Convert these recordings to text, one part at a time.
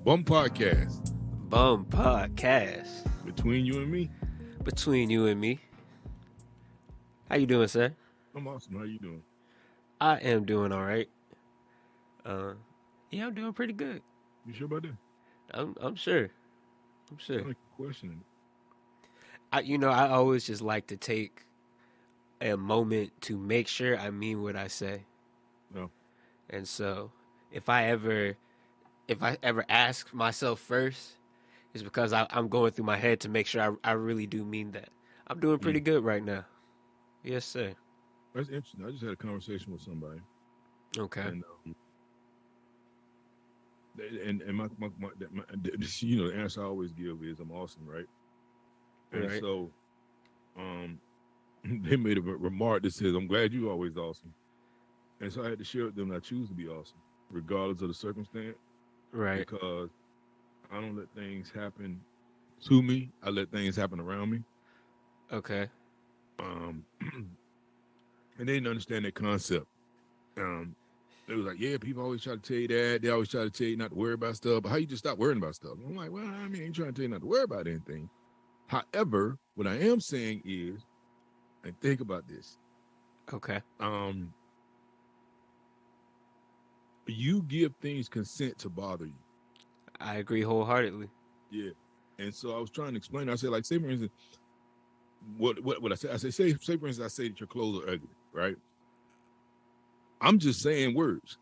Bum Podcast. Bum Podcast. Between you and me. Between you and me. How you doing, sir? I'm awesome. How you doing? I am doing all right. Yeah, I'm doing pretty good. You sure about that? I'm sure. I'm sure. Sound like you're questioning. I always just like to take a moment to make sure I mean what I say. No. And so, if I ever ask myself first, it's because I'm going through my head to make sure I really do mean that. I'm doing pretty good right now. Yes, sir. That's interesting. I just had a conversation with somebody. Okay. And my the answer I always give is I'm awesome, right? And Right. so they made a remark that says, I'm glad you're always awesome. And so I had to share with them that I choose to be awesome, regardless of the circumstance. Right. Because I don't let things happen to me. I let things happen around me. Okay. And they didn't understand that concept. It was like, yeah, people always try to tell you that. They always try to tell you not to worry about stuff. But how you just stop worrying about stuff? I'm like, well, I ain't trying to tell you not to worry about anything. However, what I am saying is, and think about this. Okay. You give things consent to bother you. I agree wholeheartedly. Yeah. And so I was trying to explain. I said, like, say for instance, what I say? I say for instance, I say that your clothes are ugly, right? I'm just saying words.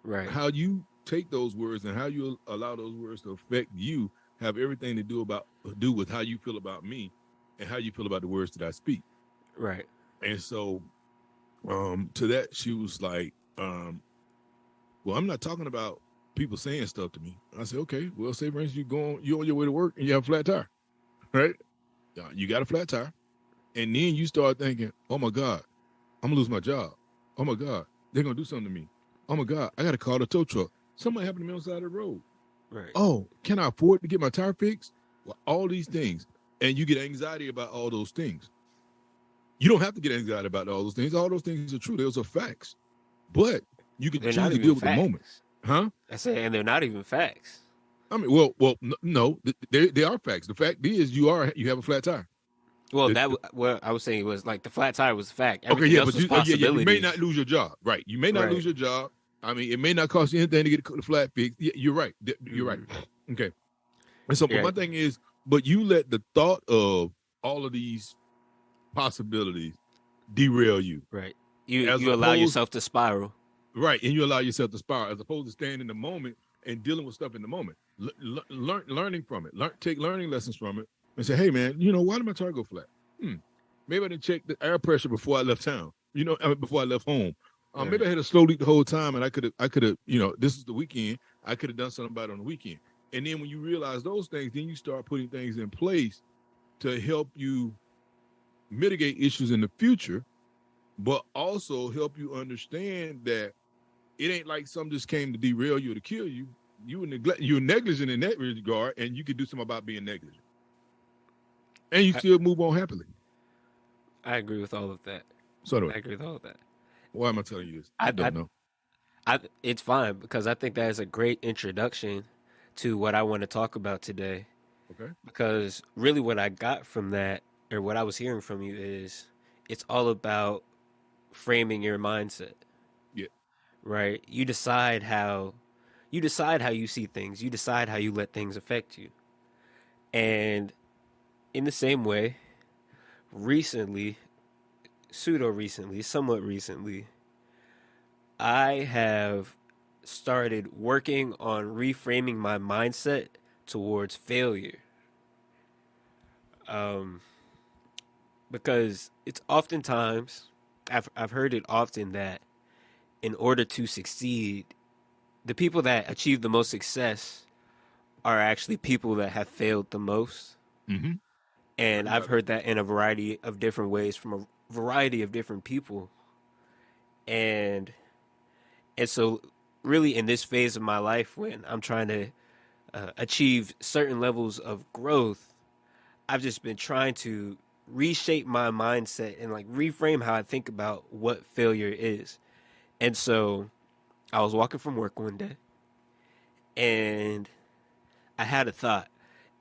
Right. How you take those words and how you allow those words to affect you have everything to do with how you feel about me and how you feel about the words that I speak. Right. And so to that she was like, well, I'm not talking about people saying stuff to me. I said, okay, well, say for instance you're on your way to work and you have a flat tire, right? You got a flat tire, and then you start thinking, oh my God, I'm gonna lose my job. Oh my God, they're gonna do something to me. Oh my God, I gotta call the tow truck. Something happened to me on the side of the road. Right. Oh, can I afford to get my tire fixed? Well, all these things. And you get anxiety about all those things. You don't have to get anxiety about all those things. All those things are true. Those are facts. But you can They're choose not to even deal with the facts. moment. Huh? I said, and they're not even facts. I mean, well, no, they are facts. The fact is you have a flat tire. Well, what I was saying was like the flat tire was a fact. Okay, Everything yeah, else but was you possibilities. may not lose your job. Right. You may not Right. lose your job. I mean, it may not cost you anything to get the flat fixed. Yeah, you're right. You're right. Okay. And so, but my thing is, but you let the thought of all of these possibilities derail you. Right. You allow yourself to spiral. Right. And you allow yourself to spiral as opposed to staying in the moment and dealing with stuff in the moment. Learning from it. Take learning lessons from it and say, hey, man, why did my tire go flat? Maybe I didn't check the air pressure before I left town, before I left home. Right. Maybe I had a slow leak the whole time and I could have, this is the weekend. I could have done something about it on the weekend. And then when you realize those things, then you start putting things in place to help you mitigate issues in the future, but also help you understand that it ain't like something just came to derail you or to kill you. You're negligent in that regard, and you could do something about being negligent. And you still move on happily. I agree with all of that. So do I agree with all of that. Why am I telling you this? I don't know. It's fine because I think that is a great introduction to what I want to talk about today. Okay. Because really what I got from that, or what I was hearing from you, is it's all about framing your mindset. Yeah. Right? You decide how you see things. You decide how you let things affect you. And in the same way, somewhat recently, I have started working on reframing my mindset towards failure. Because it's oftentimes, I've heard it often that in order to succeed, the people that achieve the most success are actually people that have failed the most. Mm-hmm. And I've heard that in a variety of different ways from a variety of different people. And so really in this phase of my life when I'm trying to achieve certain levels of growth, I've just been trying to reshape my mindset and like reframe how I think about what failure is. And so I was walking from work one day and I had a thought.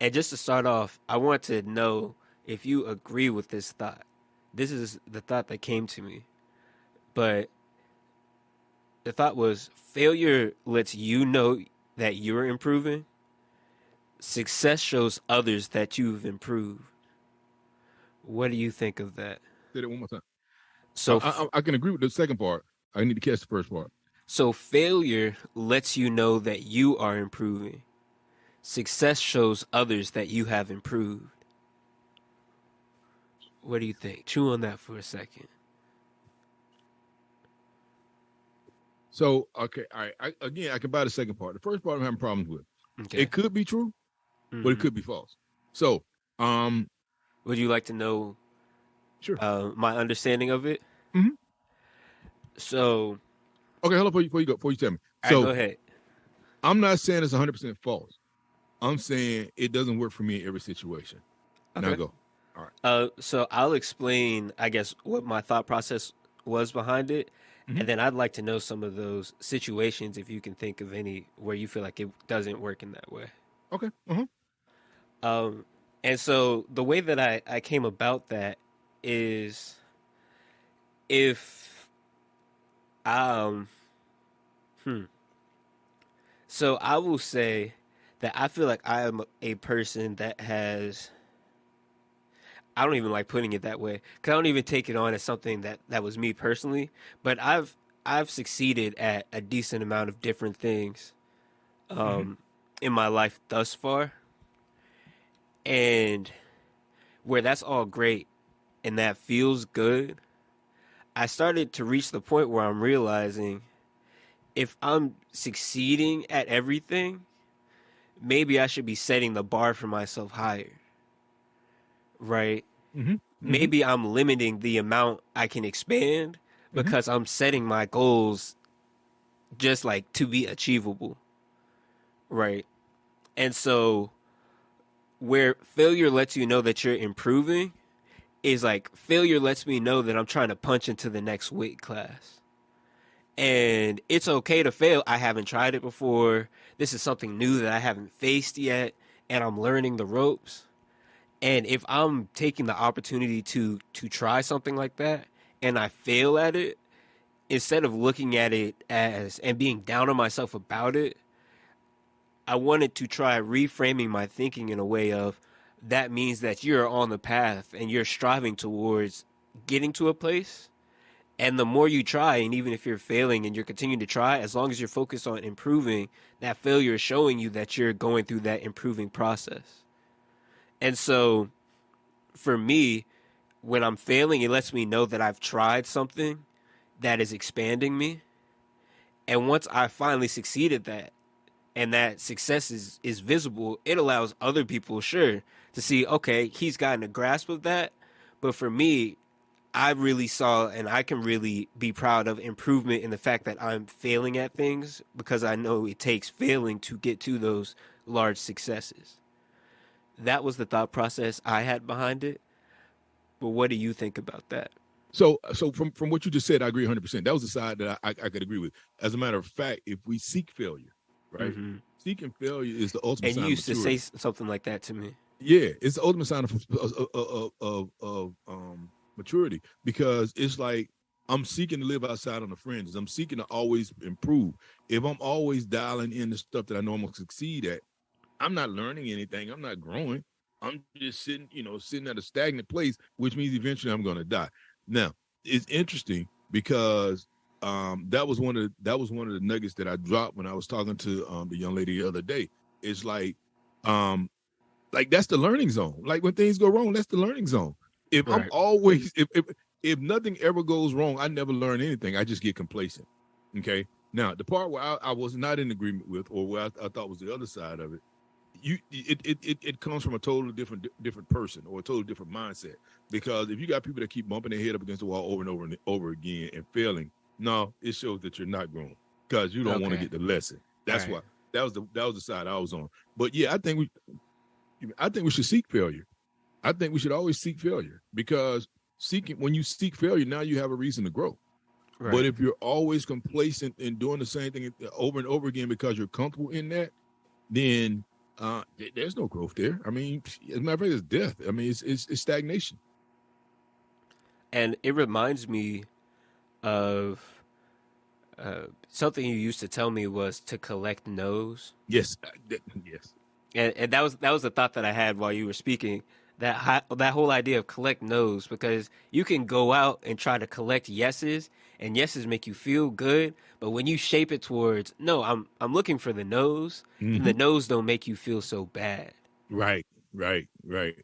And just to start off, I want to know if you agree with this thought. This is the thought that came to me. But the thought was failure lets you know that you're improving. Success shows others that you've improved. What do you think of that? Say that one more time. So, I can agree with the second part. I need to catch the first part. so failure lets you know that you are improving. Success shows others that you have improved. What do you think? Chew on that for a second. So, okay, all right. I can buy the second part. The first part I'm having problems with. Okay. It could be true, but it could be false. So, would you like to know sure. My understanding of it? Mm-hmm. So, okay, hold on before you tell me. So, go ahead. I'm not saying it's 100% false. I'm saying it doesn't work for me in every situation. Okay. Now go. All right. So I'll explain, I guess, what my thought process was behind it. Mm-hmm. And then I'd like to know some of those situations, if you can think of any where you feel like it doesn't work in that way. Okay. And so the way that I came about that is if so I will say that I feel like I am a person that has, I don't even like putting it that way, because I don't even take it on as something that was me personally, but I've succeeded at a decent amount of different things in my life thus far. And where that's all great and that feels good, I started to reach the point where I'm realizing if I'm succeeding at everything, maybe I should be setting the bar for myself higher. Right? Mm-hmm. Maybe I'm limiting the amount I can expand because I'm setting my goals just like to be achievable. Right? And so where failure lets you know that you're improving is like failure lets me know that I'm trying to punch into the next weight class. And it's okay to fail. I haven't tried it before. This is something new that I haven't faced yet, and I'm learning the ropes. And if I'm taking the opportunity to try something like that and I fail at it, instead of looking at it as and being down on myself about it, I wanted to try reframing my thinking in a way of that means that you're on the path and you're striving towards getting to a place. And the more you try, and even if you're failing and you're continuing to try, as long as you're focused on improving, that failure is showing you that you're going through that improving process. And so for me, when I'm failing, it lets me know that I've tried something that is expanding me. And once I finally succeeded that, and that success is visible, it allows other people, sure, to see, okay, he's gotten a grasp of that. But for me, I really saw, and I can really be proud of improvement in the fact that I'm failing at things, because I know it takes failing to get to those large successes. That was the thought process I had behind it. But what do you think about that? So from what you just said, I agree 100%. That was the side that I could agree with. As a matter of fact, if we seek failure, right? Mm-hmm. Seeking failure is the ultimate sign of maturity. And you used to say something like that to me. Yeah, it's the ultimate sign of maturity, because it's like I'm seeking to live outside on the fringes. I'm seeking to always improve. If I'm always dialing in the stuff that I know I'm gonna succeed at, I'm not learning anything. I'm not growing. I'm just sitting at a stagnant place, which means eventually I'm gonna die. Now, it's interesting because that was one of the nuggets that I dropped when I was talking to the young lady the other day. It's like that's the learning zone. Like when things go wrong, that's the learning zone. If right. I'm always if nothing ever goes wrong, I never learn anything. I just get complacent. Okay. Now the part where I was not in agreement with, or where I thought was the other side of it, it comes from a totally different person or a totally different mindset. Because if you got people that keep bumping their head up against the wall over and over and over again and failing, no, it shows that you're not growing because you don't want to get the lesson. That's why that was the side I was on. But yeah, I think we should seek failure. I think we should always seek failure, because when you seek failure, now you have a reason to grow. Right. But if you're always complacent and doing the same thing over and over again because you're comfortable in that, then There's no growth there. I mean, as a matter of fact, it's death. I mean, it's stagnation. And it reminds me of something you used to tell me was to collect no's. Yes, yes. And that was the thought that I had while you were speaking. That whole idea of collect no's, because you can go out and try to collect yeses, and yeses make you feel good, but when you shape it towards no, I'm looking for the no's, then the Hmm. no's don't make you feel so bad. Right, right, right.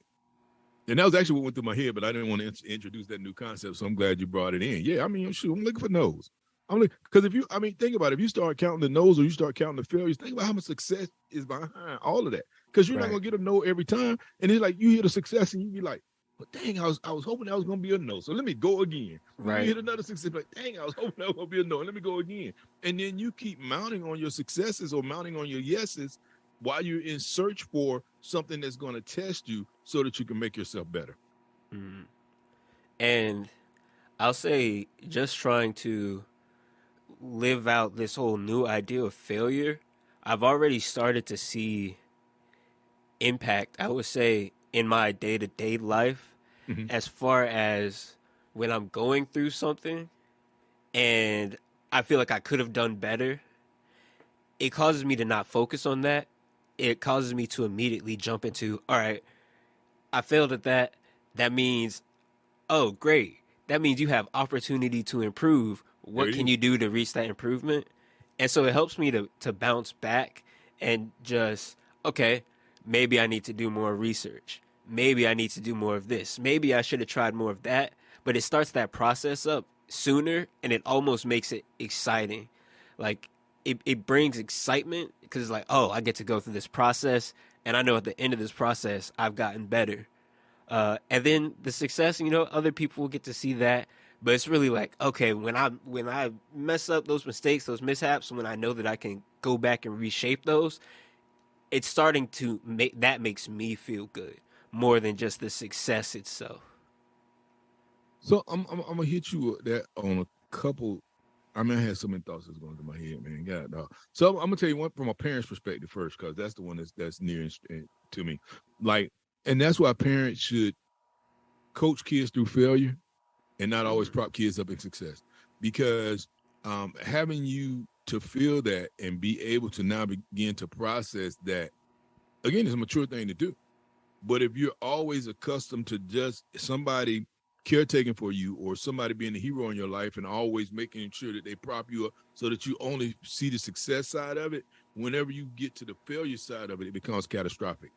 And that was actually what went through my head, but I didn't want to introduce that new concept, so I'm glad you brought it in. Yeah, I mean, shoot, I'm looking for no's. I'm like, because if you, I mean, think about it. If you start counting the no's or you start counting the failures, think about how much success is behind all of that. Because you're not Right, gonna get a no every time, and it's like you hit a success and you be like, "Well, dang, I was hoping that was gonna be a no, so let me go again." Then you right. hit another success, like, "Dang, I was hoping that was gonna be a no, let me go again." And then you keep mounting on your successes or mounting on your yeses while you're in search for something that's going to test you so that you can make yourself better. Mm. And I'll say, just trying to live out this whole new idea of failure, I've already started to see impact, I would say, in my day to day life, Mm-hmm. as far as when I'm going through something and I feel like I could have done better, it causes me to not focus on that. It causes me to immediately jump into, all right, I failed at that. That means, oh, great. That means you have opportunity to improve. There What it can is. you do to reach that improvement? And so it helps me to bounce back and just, okay, maybe I need to do more research. Maybe I need to do more of this. Maybe I should have tried more of that. But it starts that process up sooner, and it almost makes it exciting. Like, it brings excitement because it's like, oh, I get to go through this process, and I know at the end of this process, I've gotten better. And then the success, other people will get to see that. But it's really like, okay, when I mess up those mistakes, those mishaps, when I know that I can go back and reshape those, it's starting to make that makes me feel good more than just the success itself. So I'm gonna hit you with that on a couple. I mean, I had so many thoughts that's going through my head, man. God, dog. So I'm gonna tell you one from a parent's perspective first, because that's the one that's near to me. Like, and that's why parents should coach kids through failure and not always Mm, prop kids up in success, because having you to feel that and be able to now begin to process that, again, is a mature thing to do. But if you're always accustomed to just somebody caretaking for you or somebody being the hero in your life and always making sure that they prop you up so that you only see the success side of it, whenever you get to the failure side of it, it becomes catastrophic.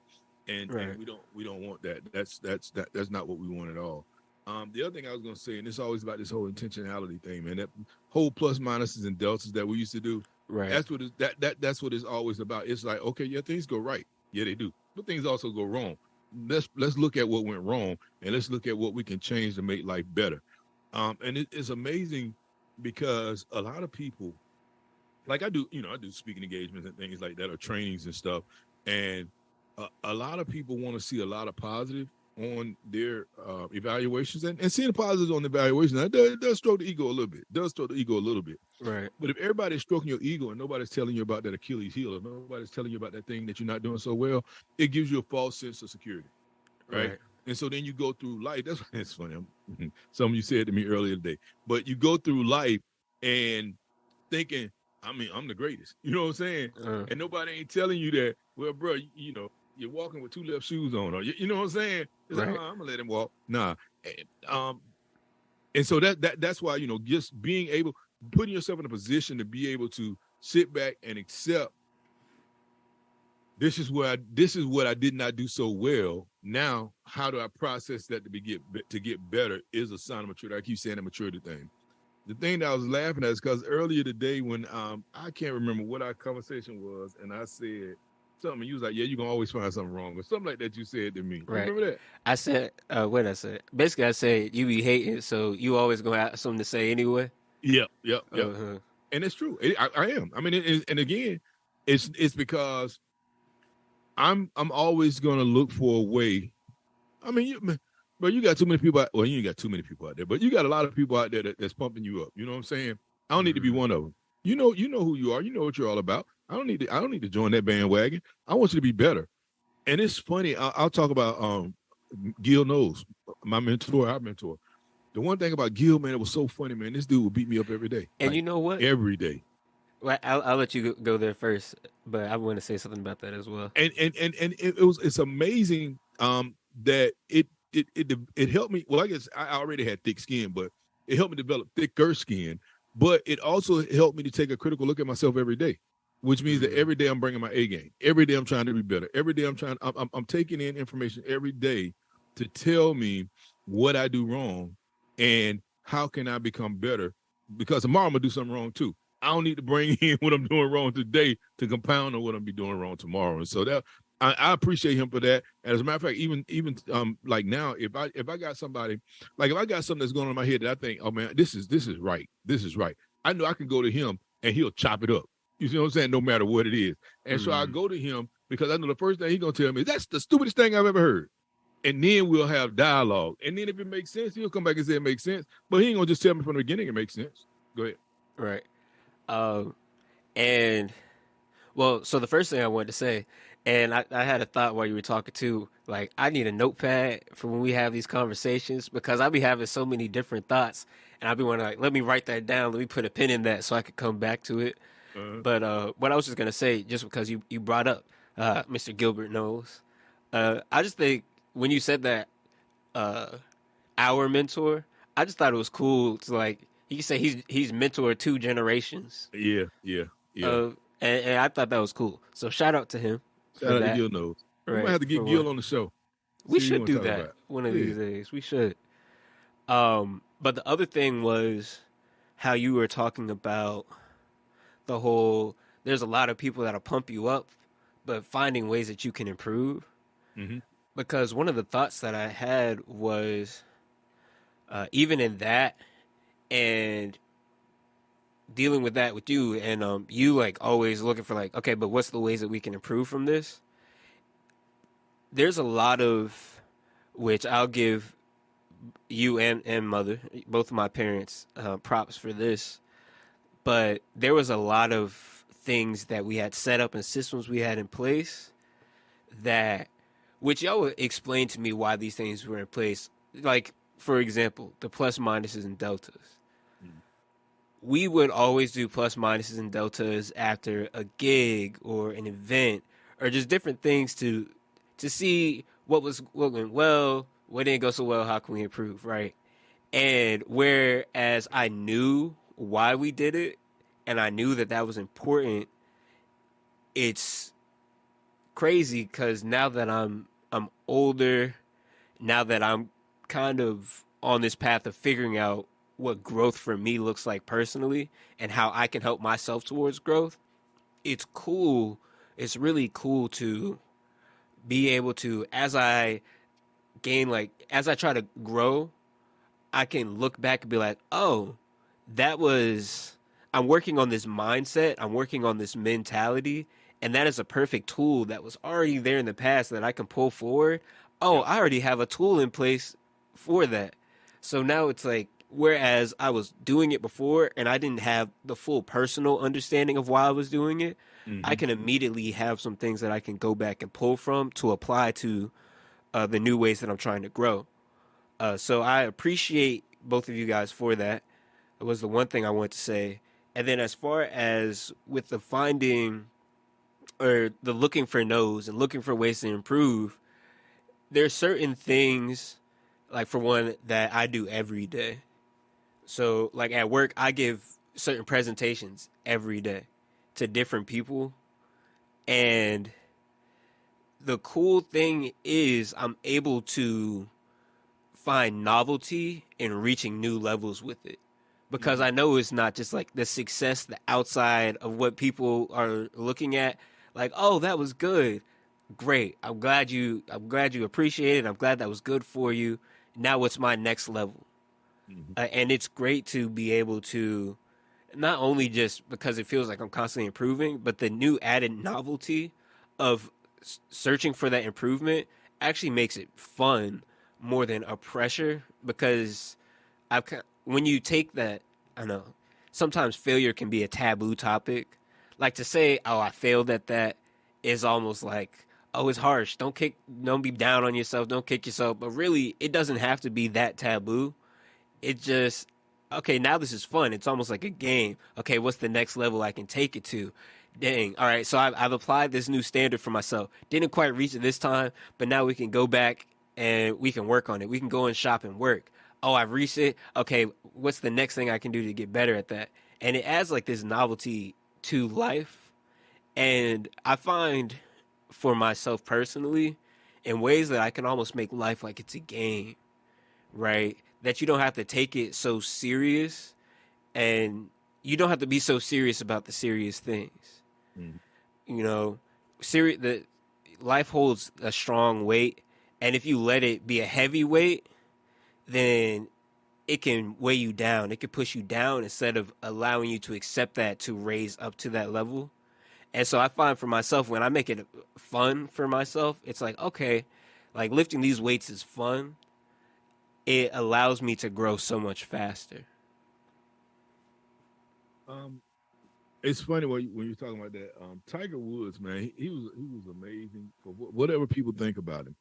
And right. we don't want that. That's not what we want at all. The other thing I was gonna say, and it's always about this whole intentionality thing, man. That whole plus minuses and deltas that we used to do. Right. That's what it's always about. It's like, okay, yeah, things go right. Yeah, they do. But things also go wrong. Let's look at what went wrong and let's look at what we can change to make life better. And it's amazing because a lot of people, like I do, I do speaking engagements and things like that, or trainings and stuff. And a lot of people want to see a lot of positive on their evaluations, and seeing the positives on the evaluation. That does stroke the ego a little bit. Does stroke the ego a little bit. Right. But if everybody's stroking your ego and nobody's telling you about that Achilles heel, or nobody's telling you about that thing that you're not doing so well, it gives you a false sense of security, right? Right. And so then you go through life. That's it's funny. Some of you said to me earlier today, but you go through life and thinking, I mean, I'm the greatest. You know what I'm saying? Uh, And nobody ain't telling you that. Well, bro, you're walking with two left shoes on, or you know what I'm saying? It's like, right. I'm gonna let him walk. Nah. Um, and so that's why just being able, putting yourself in a position to be able to sit back and accept, this is what I did not do so well. Now, how do I process that to get better is a sign of maturity. I keep saying the maturity thing. The thing that I was laughing at is because earlier today when I can't remember what our conversation was, and I said something, you was like, "Yeah, you're gonna always find something wrong," or something like that. You said to me. You Right. remember that? I said, what did I say? Basically, I said you be hating, so you always gonna have something to say anyway. Yep, yep, yep. Uh-huh. And it's true. I am. I mean, and again, it's because I'm always gonna look for a way. I mean, you got too many people. Well, you ain't got too many people out there, but you got a lot of people out there that's pumping you up. You know what I'm saying? I don't need to be Mm-hmm. one of them. You know who you are. You know what you're all about. I don't need to join that bandwagon. I want you to be better. And it's funny. I'll talk about Gil Knowles, my mentor, our mentor. The one thing about Gil, man, it was so funny, man. This dude would beat me up every day, And like you know what? every day. Well, I'll let you go there first, but I want to say something about that as well. And it's amazing that it helped me. Well, I guess I already had thick skin, but it helped me develop thicker skin. But it also helped me to take a critical look at myself every day, which means that every day I'm bringing my A game. Every day I'm trying to be better. Every day I'm taking in information every day to tell me what I do wrong and how can I become better. Because tomorrow I'm gonna do something wrong too. I don't need to bring in what I'm doing wrong today to compound on what I'm be doing wrong tomorrow. And so that I appreciate him for that. And as a matter of fact, even like now, if I got somebody, like if I got something that's going on in my head that I think, oh man, this is right. This is right. I know I can go to him and he'll chop it up. You see what I'm saying? No matter what it is. And so I go to him because I know the first thing he's gonna tell me is that's the stupidest thing I've ever heard. And then we'll have dialogue. And then if it makes sense, he'll come back and say it makes sense. But he ain't gonna just tell me from the beginning it makes sense. Go ahead. Right. And well, so the first thing I wanted to say, and I had a thought while you were talking too, like I need a notepad for when we have these conversations because I'll be having so many different thoughts, and I'll be wanting to like, let me write that down, let me put a pin in that so I could come back to it. But what I was just gonna say, just because you brought up Mr. Gilbert Knowles, I just think when you said that our mentor, I just thought it was cool to like he say he's mentored 2 generations. Yeah. And I thought that was cool. So shout out to him. Shout out to Gil Knowles. We might have to get Gil on the show. We should do that one of these days. We should. But the other thing was how you were talking about the whole. There's a lot of people that'll pump you up, but finding ways that you can improve. Mm-hmm. Because one of the thoughts that I had was, even in that, and dealing with that with you, and you like always looking for like, okay, but what's the ways that we can improve from this? There's a lot of which I'll give you and mother, both of my parents, props for this. But there was a lot of things that we had set up and systems we had in place that, which y'all would explain to me why these things were in place. Like, for example, the plus, minuses, and deltas. We would always do plus, minuses, and deltas after a gig or an event or just different things to see what went well, what didn't go so well, how can we improve, right? And whereas I knew why we did it and I knew that was important, it's crazy because now that I'm older, now that I'm kind of on this path of figuring out what growth for me looks like personally and how I can help myself towards growth, it's cool. It's really cool to be able to, as I try to grow, I can look back and be like, oh, I'm working on this mindset. I'm working on this mentality. And that is a perfect tool that was already there in the past that I can pull forward. Oh, I already have a tool in place for that. So now it's like, whereas I was doing it before and I didn't have the full personal understanding of why I was doing it, I can immediately have some things that I can go back and pull from to apply to the new ways that I'm trying to grow. So I appreciate both of you guys for that. It was the one thing I wanted to say. And then as far as with the finding or the looking for no's and looking for ways to improve, there's certain things, like for one, that I do every day. So like at work, I give certain presentations every day to different people. And the cool thing is I'm able to find novelty in reaching new levels with it. Because I know it's not just like the success, the outside of what people are looking at. Like, oh, that was good. Great. I'm glad you appreciate it. I'm glad that was good for you. Now what's my next level? And it's great to be able to not only just because it feels like I'm constantly improving, but the new added novelty of searching for that improvement actually makes it fun more than a pressure. Because when you take that, I know sometimes failure can be a taboo topic. like to say, oh, I failed at that is almost like, oh, it's harsh. Don't be down on yourself. Don't kick yourself. But really, it doesn't have to be that taboo. It just, okay, now this is fun. It's almost like a game. Okay, what's the next level I can take it to? Dang. All right, so I've applied this new standard for myself. Didn't quite reach it this time, but now we can go back and we can work on it. We can go and shop and work. Oh, I've reached it. Okay, what's the next thing I can do to get better at that? And it adds like this novelty to life. And I find for myself personally, in ways that I can almost make life like it's a game, right? That you don't have to take it so serious, and you don't have to be so serious about the serious things. Mm. You know, the life holds a strong weight, and if you let it be a heavy weight, then it can weigh you down. It can push you down instead of allowing you to accept that to raise up to that level. And so I find for myself, when I make it fun for myself, it's like, okay, like lifting these weights is fun. It allows me to grow so much faster. It's funny when you're talking about that. Tiger Woods, man, he was amazing for whatever people think about him.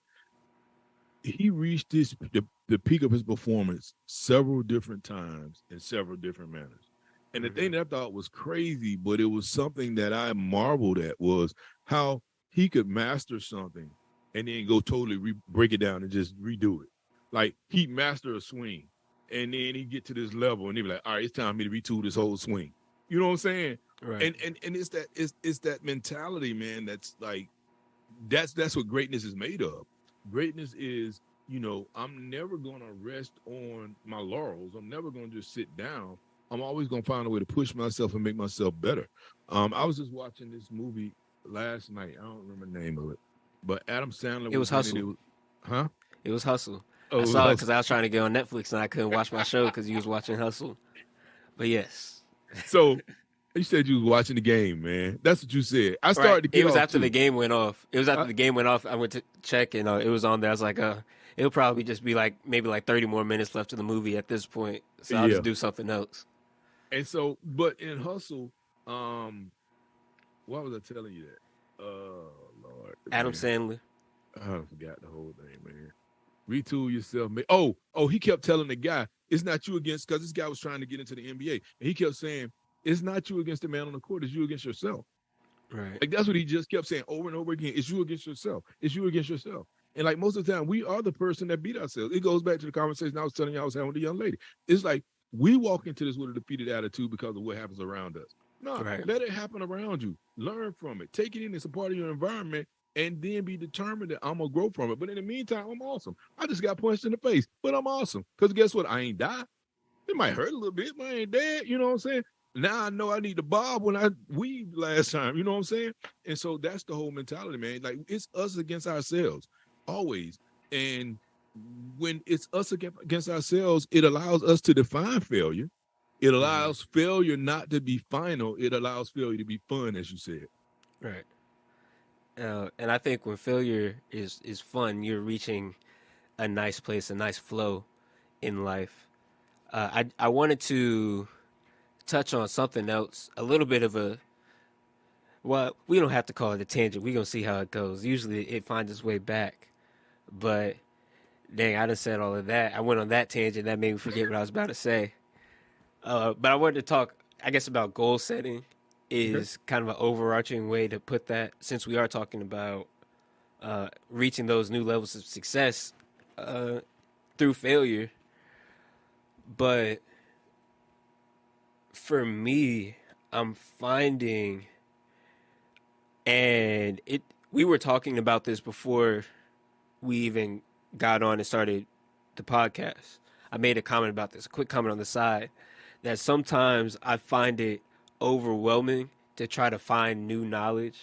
He reached the peak of his performance several different times in several different manners. And the thing that I thought was crazy, but it was something that I marveled at, was how he could master something and then go totally break it down and just redo it. Like he'd master a swing, and then he'd get to this level, and he'd be like, "All right, it's time for me to retool this whole swing." You know what I'm saying? Right. And it's that mentality, man. That's like that's what greatness is made of. Greatness is, I'm never gonna rest on my laurels. I'm never gonna just sit down. I'm always gonna find a way to push myself and make myself better. I was just watching this movie last night. I don't remember the name of it, but Adam Sandler. It was Hustle. Huh? It was Hustle. Oh, I saw it because I was trying to get on Netflix and I couldn't watch my show because you was watching Hustle. But yes. So you said you was watching the game, man. That's what you said. I started to get It was off after too. the game went off. It was after the game went off. I went to check and it was on there. I was like, it'll probably just be like maybe like 30 more minutes left of the movie at this point. So I'll just do something else. And so, but in Hustle, why was I telling you that? Oh Lord, Adam Sandler. I forgot the whole thing, man. Retool yourself, man. Oh, he kept telling the guy, it's not you against, because this guy was trying to get into the NBA. And he kept saying, it's not you against the man on the court, it's you against yourself. Right. Like that's what he just kept saying over and over again. It's you against yourself. It's you against yourself. And like most of the time, we are the person that beat ourselves. It goes back to the conversation I was telling you I was having with the young lady. It's like we walk into this with a defeated attitude because of what happens around us. No, Let it happen around you. Learn from it. Take it in. It's a part of your environment. And then be determined that I'm going to grow from it. But in the meantime, I'm awesome. I just got punched in the face, but I'm awesome. Because guess what? I ain't died. It might hurt a little bit, but I ain't dead. You know what I'm saying? Now I know I need to bob when I weaved last time. You know what I'm saying? And so that's the whole mentality, man. Like it's us against ourselves, always. And when it's us against ourselves, it allows us to define failure. It allows failure not to be final. It allows failure to be fun, as you said. Right. And I think when failure is fun, you're reaching a nice place, a nice flow in life. I wanted to touch on something else, a little bit of well, we don't have to call it a tangent. We're going to see how it goes. Usually it finds its way back. But, dang, I done said all of that. I went on that tangent. That made me forget what I was about to say. But I wanted to talk, I guess, about goal setting is kind of an overarching way to put that, since we are talking about reaching those new levels of success through failure. But for me, I'm finding, and we were talking about this before we even got on and started the podcast. I made a comment about this, a quick comment on the side, that sometimes I find it overwhelming to try to find new knowledge.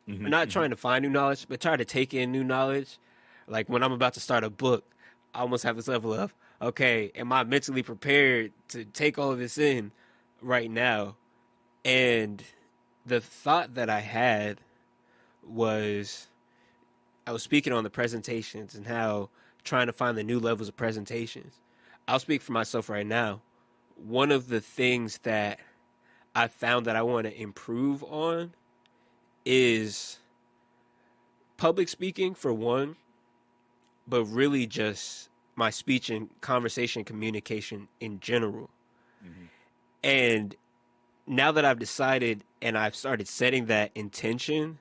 Not trying to find new knowledge, but try to take in new knowledge. Like when I'm about to start a book, I almost have this level of, okay, am I mentally prepared to take all of this in right now? And the thought that I had was, I was speaking on the presentations and how trying to find the new levels of presentations. I'll speak for myself right now. One of the things that I found that I want to improve on is public speaking for one, but really just my speech and conversation communication in general. Mm-hmm. And now that I've decided and I've started setting that intention,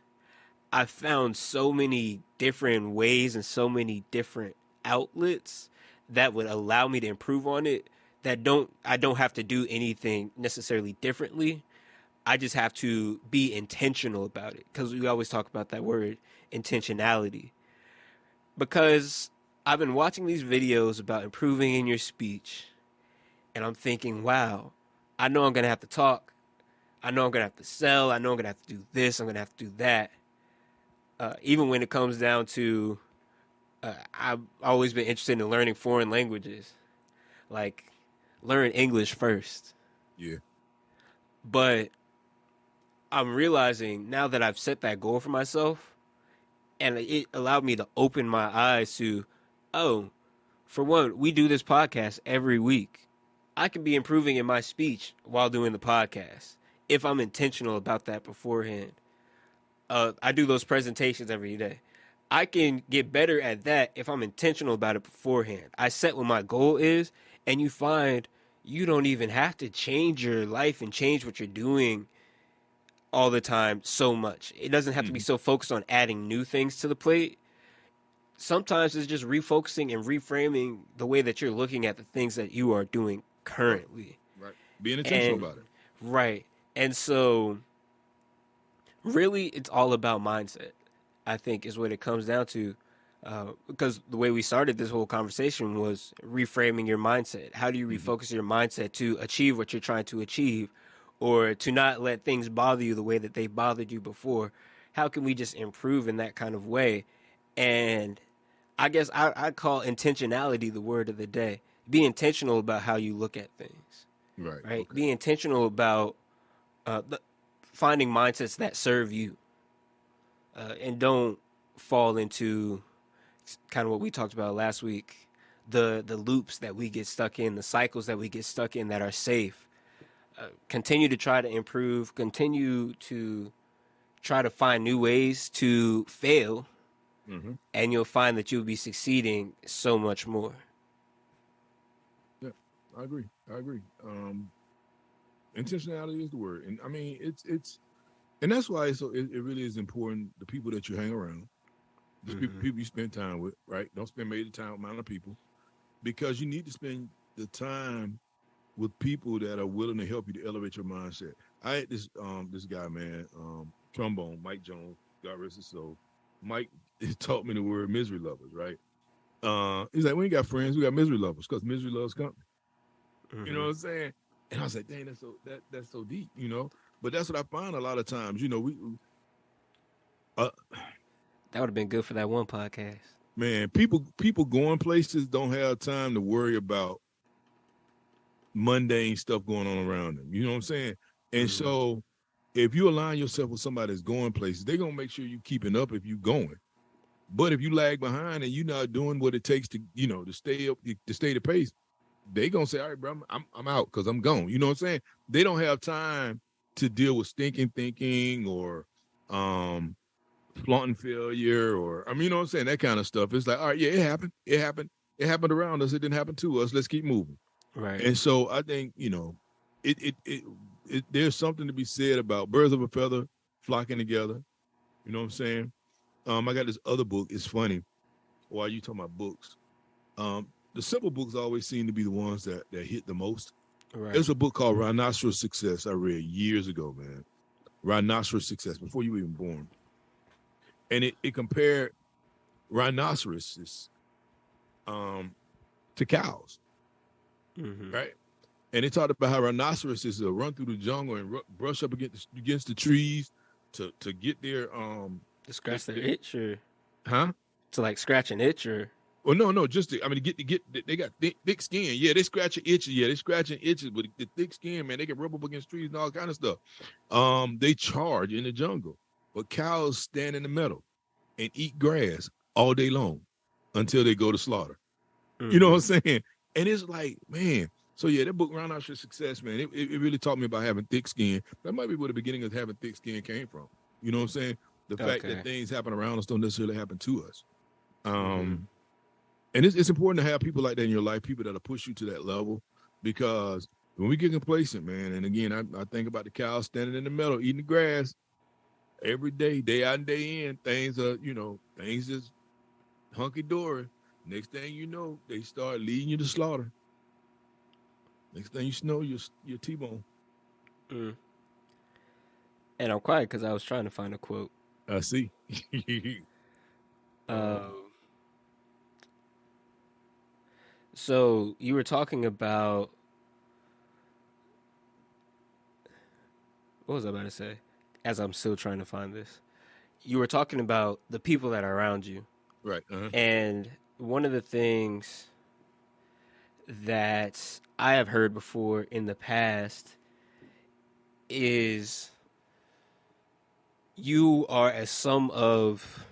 I've found so many different ways and so many different outlets that would allow me to improve on it that I don't have to do anything necessarily differently. I just have to be intentional about it because we always talk about that word intentionality. Because I've been watching these videos about improving in your speech and I'm thinking, wow, I know I'm going to have to talk. I know I'm going to have to sell. I know I'm going to have to do this. I'm going to have to do that. Even when it comes down to, I've always been interested in learning foreign languages. Like, learn English first. Yeah. But I'm realizing now that I've set that goal for myself, and it allowed me to open my eyes to, oh, for one, we do this podcast every week. I can be improving in my speech while doing the podcast if I'm intentional about that beforehand. I do those presentations every day. I can get better at that if I'm intentional about it beforehand. I set what my goal is, and you find you don't even have to change your life and change what you're doing all the time so much. It doesn't have to be so focused on adding new things to the plate. Sometimes it's just refocusing and reframing the way that you're looking at the things that you are doing currently. Right. Being intentional And about it. right. And so really it's all about mindset, I think, is what it comes down to. Because the way we started this whole conversation was reframing your mindset. How do you refocus your mindset to achieve what you're trying to achieve, or to not let things bother you the way that they bothered you before? How can we just improve in that kind of way? And I guess I call intentionality the word of the day. Be intentional about how you look at things, Right. right? Okay. Be intentional about finding mindsets that serve you, and don't fall into kind of what we talked about last week, the loops that we get stuck in, the cycles that we get stuck in that are safe. Continue to try to improve, continue to try to find new ways to fail, and you'll find that you'll be succeeding so much more. Yeah, I agree. Intentionality is the word, and I mean and that's why it really is important, the people that you hang around, the people you spend time with, right? Don't spend major time with minor people, because you need to spend the time with people that are willing to help you to elevate your mindset. I had this guy, man, trombone, Mike Jones, God rest his soul. Mike taught me the word misery lovers, right? He's like, we ain't got friends, we got misery lovers, because misery loves company. You know what I'm saying? And I was like, dang, that's so deep, you know. But that's what I find a lot of times. You know, that would have been good for that one podcast. Man, people going places don't have time to worry about mundane stuff going on around them. You know what I'm saying? And so if you align yourself with somebody that's going places, they're gonna make sure you keeping up if you going. But if you lag behind and you're not doing what it takes to, you know, to stay up, to stay the pace, they gonna say, all right, bro, I'm out because I'm gone. You know what I'm saying? They don't have time to deal with stinking thinking or flaunting failure, or I mean, you know what I'm saying? That kind of stuff. It's like, all right, yeah, it happened. It happened around us. It didn't happen to us. Let's keep moving. Right. And so I think, you know, it there's something to be said about birds of a feather flocking together. You know what I'm saying? I got this other book. It's funny. Why are you talking about books? The simple books always seem to be the ones that hit the most. Right. There's a book called Rhinoceros Success I read years ago, man. Rhinoceros Success, before you were even born. And it compared rhinoceroses to cows, right? And it talked about how rhinoceroses will run through the jungle and brush up against the trees to get their to scratch their itch, or to like scratch an itch, or well, no, just to get they got thick skin. Yeah, they scratch your itches. Yeah, they scratching itches, but the thick skin, man, they can rub up against trees and all kind of stuff. They charge in the jungle, but cows stand in the middle and eat grass all day long until they go to slaughter. You know what I'm saying? And it's like, man, So yeah, that book, Round Out Your Success, man, it really taught me about having thick skin. That might be where the beginning of having thick skin came from. You know what I'm saying? The fact that Okay. things happen around us don't necessarily happen to us. Mm-hmm. Um, and it's important to have people like that in your life, people that'll push you to that level, because when we get complacent, man, and again, I think about the cow standing in the meadow eating the grass every day out and day in. Things are, things just hunky dory. Next thing you know, they start leading you to slaughter. Next thing you know, you're T-bone. Mm. And I'm quiet because I was trying to find a quote. I see. um, Um, so you were talking about what was I about to say? As I'm still trying to find this, you were talking about the people that are around you, right. Uh-huh. and one of the things that I have heard before in the past is you are a sum of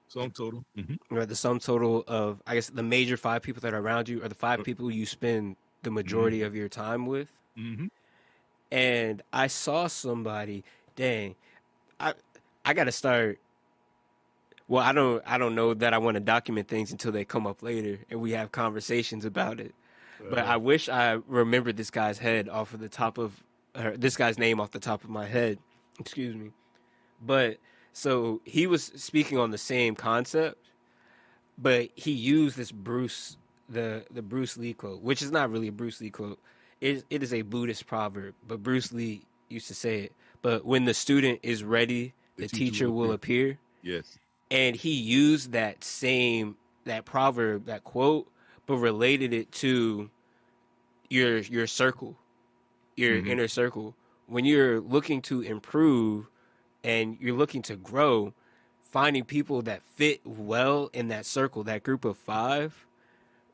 Sum total. or the sum total of, I guess, the major five people that are around you are the five people you spend the Mm-hmm. majority of your time with. Mm-hmm. And I saw somebody, dang, I I gotta start. Well, I don't know that I want to document things until they come up later and we have conversations about it. But Uh-huh. I wish I remembered this guy's head off of the top of this guy's name off the top of my head. Excuse me. But so he was speaking on the same concept, but he used this the Bruce Lee quote, which is not really a Bruce Lee quote. It is a Buddhist proverb, but Bruce Lee used to say it. But when the student is ready, The the teacher will teacher will appear. appear. Yes. And he used that proverb, that quote, but related it to your circle, your Mm-hmm. inner circle. When you're looking to improve and you're looking to grow, finding people that fit well in that circle, that group of five,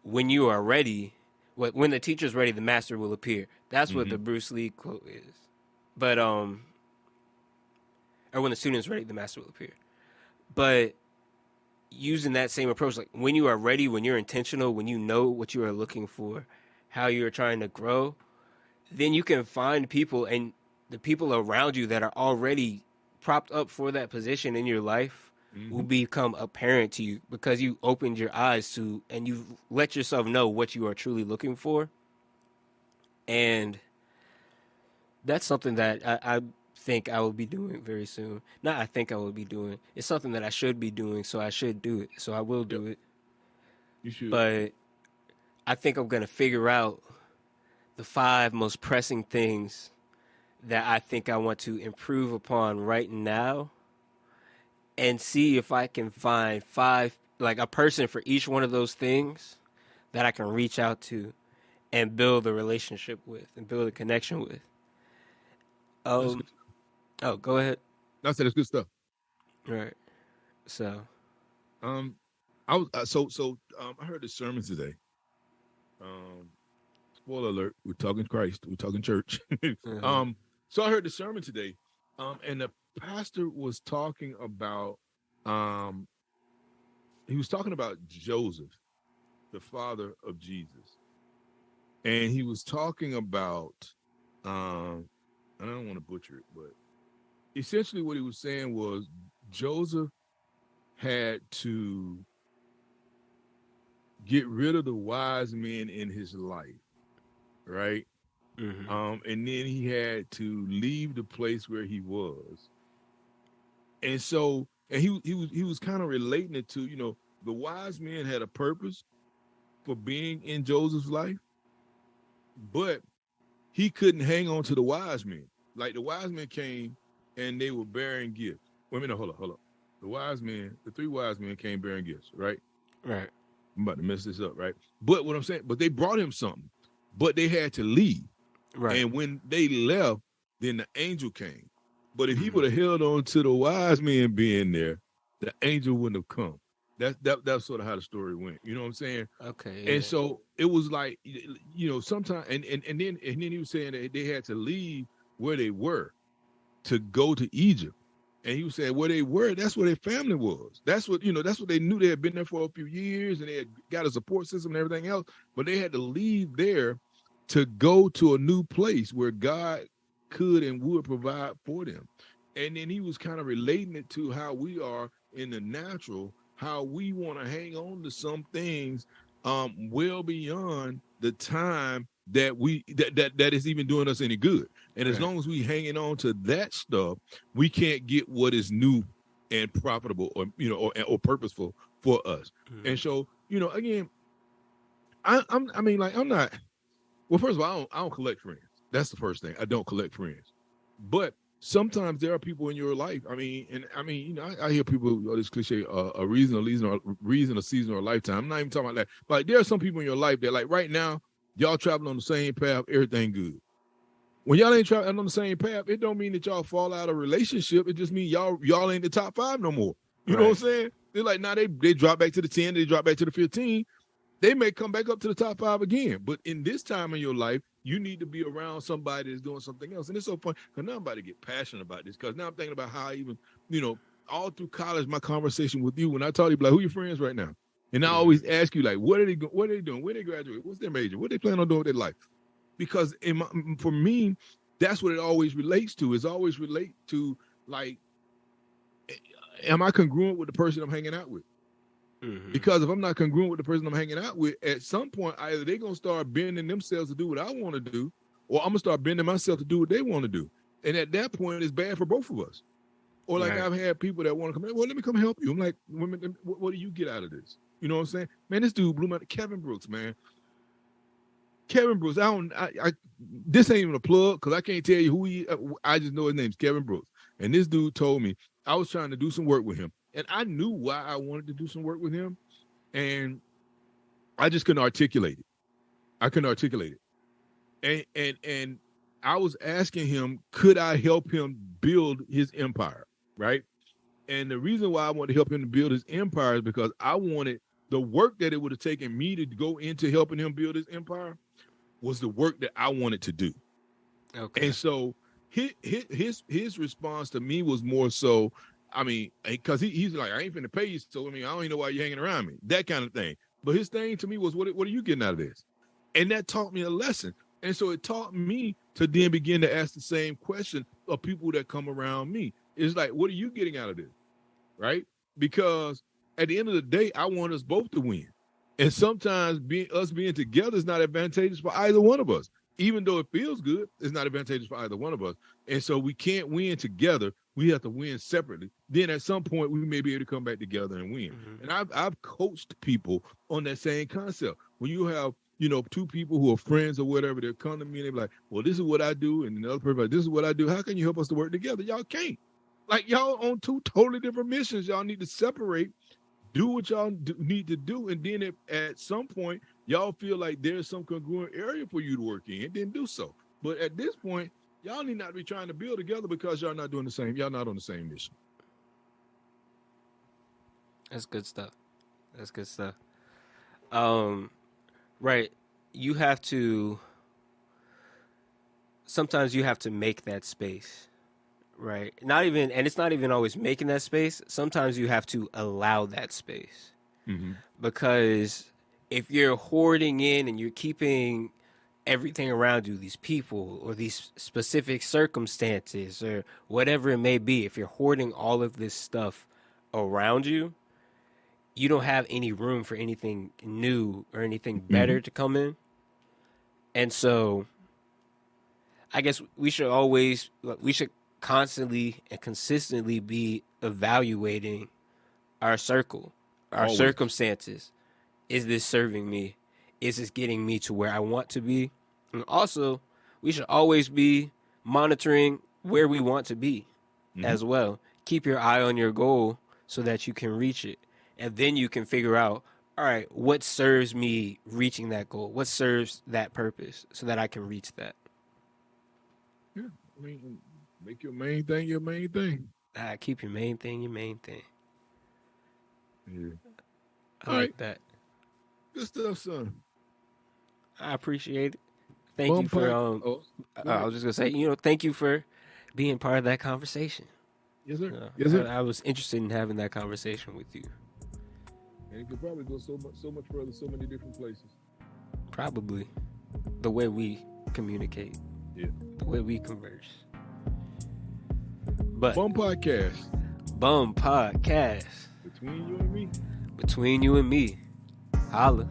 when you are ready, when the teacher's ready, the master will appear. That's what Mm-hmm. the Bruce Lee quote is. But or when the student's ready, the master will appear. But using that same approach, like when you are ready, when you're intentional, when you know what you are looking for, how you are trying to grow, then you can find people and the people around you that are already propped up for that position in your life will Mm-hmm. become apparent to you because you opened your eyes to and you let yourself know what you are truly looking for. And that's something that I think I will be doing very soon. Not I think I will be doing. It's something that I should be doing, so I should do it. So I will Yep. do it. You should. But I think I'm gonna figure out the five most pressing things that I think I want to improve upon right now and see if I can find five, like a person for each one of those things that I can reach out to and build a relationship with and build a connection with. That's Um, good. oh, go ahead. I said it's good stuff. All right. So, Um, I was I heard the sermon today. Um, Spoiler alert: we're talking Christ, we're talking church. uh um, so I heard the sermon today, and the pastor was talking about, um, he was talking about Joseph, the father of Jesus, and he was talking about, I don't want to butcher it, but essentially what he was saying was Joseph had to get rid of the wise men in his life, right? hmm And then he had to leave the place where he was, and so and he was kind of relating it to, the wise men had a purpose for being in Joseph's life, but he couldn't hang on to the wise men. Like the wise men came and they were bearing gifts. Wait a minute, hold up. The three wise men came bearing gifts, right? Right. I'm about to mess this up, right? But what I'm saying, but they brought him something, but they had to leave. Right. And when they left, then the angel came. But if he hmm would have held on to the wise men being there, the angel wouldn't have come. That's sort of how the story went. You know what I'm saying? Okay. And Yeah. so it was like, sometimes and then he was saying that they had to leave where they were to go to Egypt. And he was saying where they were, that's where their family was. That's what they knew. They had been there for a few years and they had got a support system and everything else. But they had to leave there to go to a new place where God could and would provide for them. And then he was kind of relating it to how we are in the natural, how we want to hang on to some things well beyond the time that that is even doing us any good. And as long as we hanging on to that stuff, we can't get what is new and profitable or or purposeful for us. Mm-hmm. And so, again, I'm not. Well, first of all, I don't collect friends. That's the first thing. I don't collect friends. But sometimes there are people in your life. I hear people this cliche, a reason, a season, or a lifetime. I'm not even talking about that. But there are some people in your life that, like right now, y'all traveling on the same path, everything good. When y'all ain't traveling on the same path, it don't mean that y'all fall out of relationship. It just means y'all ain't the top 5 no more. You know what I'm saying? They're like, now they drop back to the 10, they drop back to the 15. They may come back up to the top 5 again. But in this time in your life, you need to be around somebody that's doing something else. And it's so fun because now I'm about to get passionate about this because now I'm thinking about how I even, all through college, my conversation with you, when I talk to you, like, who your friends right now? And I always ask you, like, what are they doing? Where they graduate? What's their major? What they plan on doing with their life? Because for me, that's what it always relates to. It's always relate to, like, am I congruent with the person I'm hanging out with? Mm-hmm. Because if I'm not congruent with the person I'm hanging out with, at some point, either they're going to start bending themselves to do what I want to do, or I'm going to start bending myself to do what they want to do. And at that point, it's bad for both of us. Or like I've had people that want to come in, well, let me come help you. I'm like, what do you get out of this? You know what I'm saying? Man, this dude blew my Kevin Brooks, man. Kevin Brooks, this ain't even a plug because I can't tell you who he is. I just know his name's Kevin Brooks. And this dude told me I was trying to do some work with him. And I knew why I wanted to do some work with him. And I just couldn't articulate it. And I was asking him, could I help him build his empire, right? And the reason why I wanted to help him to build his empire is because I wanted the work that it would have taken me to go into helping him build his empire was the work that I wanted to do. Okay. And so his response to me was more so, because he's like, I ain't finna pay you, so I don't even know why you're hanging around me. That kind of thing. But his thing to me was, what are you getting out of this? And that taught me a lesson. And so it taught me to then begin to ask the same question of people that come around me. It's like, what are you getting out of this? Right? Because at the end of the day, I want us both to win. And sometimes us being together is not advantageous for either one of us. Even though it feels good, it's not advantageous for either one of us. And so we can't win together. We have to win separately. Then at some point, we may be able to come back together and win. Mm-hmm. And I've coached people on that same concept. When you have, two people who are friends or whatever, they'll come to me and they're like, well, this is what I do. And another person like, this is what I do. How can you help us to work together? Y'all can't. Like, y'all on 2 totally different missions. Y'all need to separate, do what y'all need to do. And then at some point, y'all feel like there's some congruent area for you to work in, then do so. But at this point, y'all need not be trying to build together because y'all not doing the same. Y'all not on the same mission. That's good stuff. Right. Sometimes you have to make that space. Right. It's not even always making that space. Sometimes you have to allow that space. Mm-hmm. Because if you're hoarding in and you're keeping everything around you, these people or these specific circumstances or whatever it may be, if you're hoarding all of this stuff around you, you don't have any room for anything new or anything better to come in. And so I guess we should constantly and consistently be evaluating our circle, our circumstances. Is this serving me? Is this getting me to where I want to be? And also, we should always be monitoring where we want to be as well. Keep your eye on your goal so that you can reach it. And then you can figure out, all right, what serves me reaching that goal? What serves that purpose so that I can reach that? Yeah, make your main thing your main thing. Keep your main thing your main thing. Yeah. I like that. Good stuff, son. I appreciate it. Thank you for I was just gonna say, thank you for being part of that conversation. Yes, sir. Yes, sir. I was interested in having that conversation with you. And it could probably go so much further, so many different places. Probably. the way we communicate, Yeah. the way we converse. But Bum podcast. Bum Podcast. Between you and me. Between you and me. Holla.